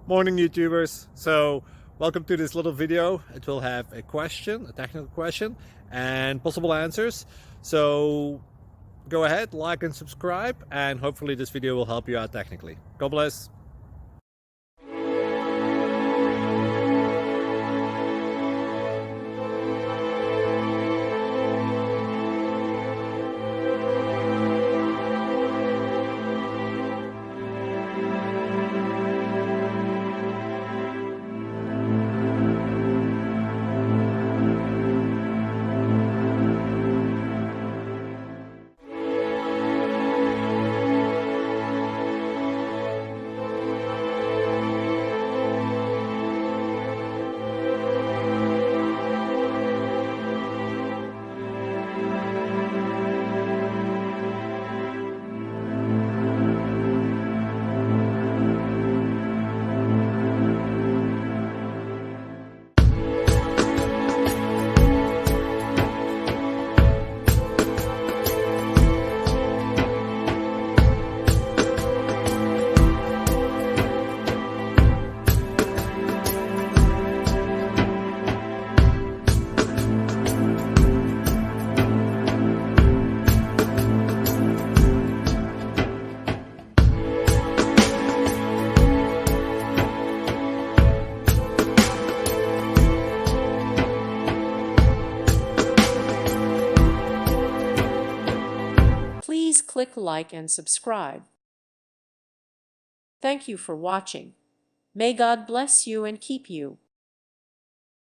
Morning YouTubers. So welcome to this little video. It will have a question, a technical question, and possible answers. So go ahead, like and subscribe, and hopefully this video will help you out technically. God bless. Please click like and subscribe. Thank you for watching. May God bless you and keep you.